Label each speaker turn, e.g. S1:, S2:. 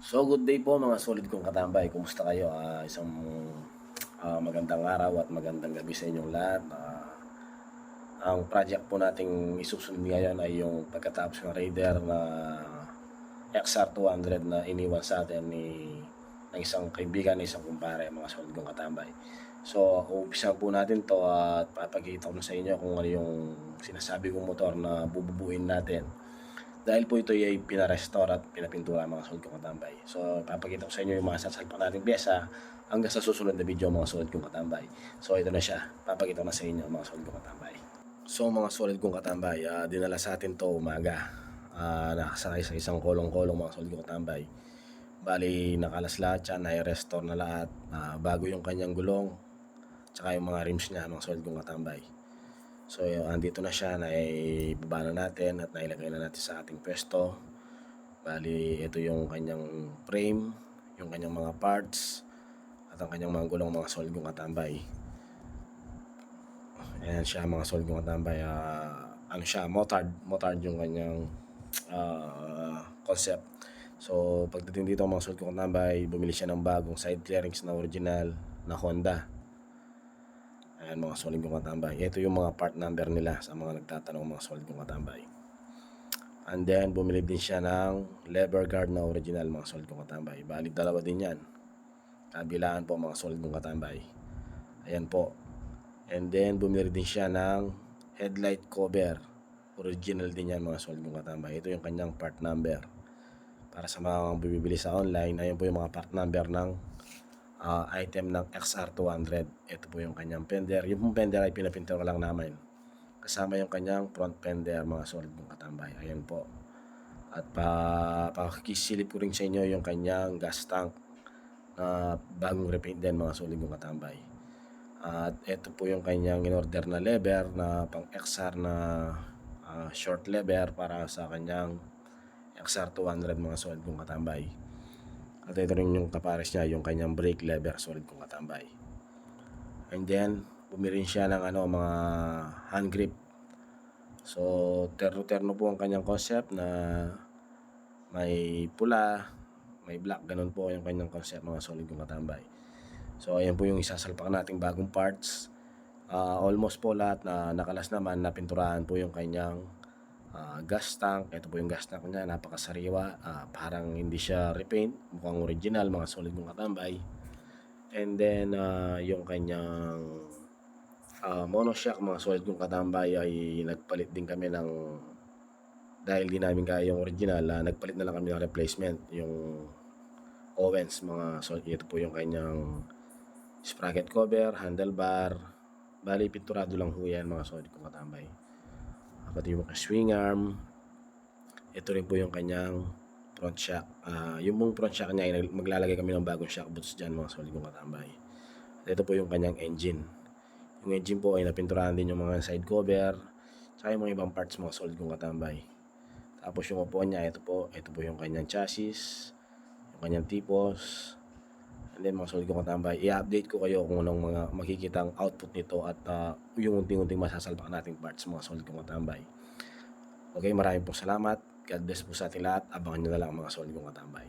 S1: So good day po mga solid kong katambay. Kumusta kayo? Isang magandang araw at magandang gabi sa inyong lahat. Ang project po nating isusunod ngayon ay yung pagkatapos ng Raider na XR200 na iniwan sa atin ng isang kaibigan, isang kumpare, mga solid kong katambay. So umpisahan po natin to at papakita ko sa inyo kung ano yung sinasabi kong motor na bububuin natin. Dahil po ito ay pinarestore at pinapintura mga solid kong katambay. So, papakita ko sa inyo yung mga sasalpak nating pyesa hanggang sa susunod na video mga solid kong katambay. So, ito na siya. Papakita ko na sa inyo mga solid kong katambay. So, mga solid kong katambay, dinala sa atin to umaga. Nakasakay sa isang kolong-kolong mga solid kong katambay. Bali, nakalas lahat siya, na-restore na lahat. Bago yung kanyang gulong, tsaka yung mga rims niya mga solid kong katambay. So, andito na siya, naibaba na natin at nailagay na natin sa ating pwesto. Bali, ito yung kanyang frame, yung kanyang mga parts, at ang kanyang mga gulong mga solid kong katambay. Ayan siya mga solid kong katambay. Ano siya, motard yung kanyang concept. So, pagdating dito mga solid kong katambay, bumili siya ng bagong side clearings na original na Honda. Ayan mga solid kong katambay. Ito yung mga part number nila sa mga nagtatanong mga solid kong katambay. And then bumili din siya ng lever guard na original mga solid kong katambay. Bali dalawa din yan. Kabilaan po mga solid kong katambay. Ayan po. And then bumili din siya ng headlight cover. Original din yan mga solid kong katambay. Ito yung kanyang part number. Para sa mga bibili sa online, ayan po yung mga part number ng item ng XR200. Ito po yung kanyang fender. Yung fender ay pinapintura lang namin. Kasama yung kanyang front fender mga solid kong katambay. Ayan po. At pakikisilip ko rin sa inyo yung kanyang gas tank na bagong repaint din mga solid kong katambay. At ito po yung kanyang in-order na lever na pang XR na short lever para sa kanyang XR200 mga solid kong katambay. At ito rin yung kapares niya, yung kanyang brake lever, solid kong katambay. And then, bumili siya ng mga hand grip. So, terno-terno po ang kanyang concept na may pula, may black, ganun po yung kanyang concept mga solid kong katambay. So, ayan po yung isasalpak nating bagong parts. Almost po lahat na nakalas naman, napinturahan po yung kanyang gas tank. Ito po yung gas tank niya, napakasariwa, parang hindi siya repaint, mukhang original mga solid kong katambay. And then yung kanyang monoshock mga solid kong katambay ay nagpalit din kami ng, dahil di namin kaya yung original, nagpalit na lang kami ng replacement, yung Owens mga solid. Ito po yung kanyang sprocket cover, handlebar. Bali pinturado lang ho yan mga solid kong katambay. Pati yung swing arm. Ito rin po yung kanyang front shock. Yung mong front shock niya, maglalagay kami ng bagong shock boots dyan mga solid kong katambay. At ito po yung kanyang engine. Yung engine po ay napinturahan din yung mga side cover, tsaka yung mga ibang parts mga solid kong katambay. Tapos yung upuan niya, ito po yung kanyang chassis, yung kanyang tipos. And then mga solid kong katambay, i-update ko kayo kung anong mga makikitang output nito at yung unting-unting masasalpak nating parts mga solid kong katambay. Okay, maraming pong salamat. God bless po sa ating lahat. Abangan nyo na lang mga solid kong katambay.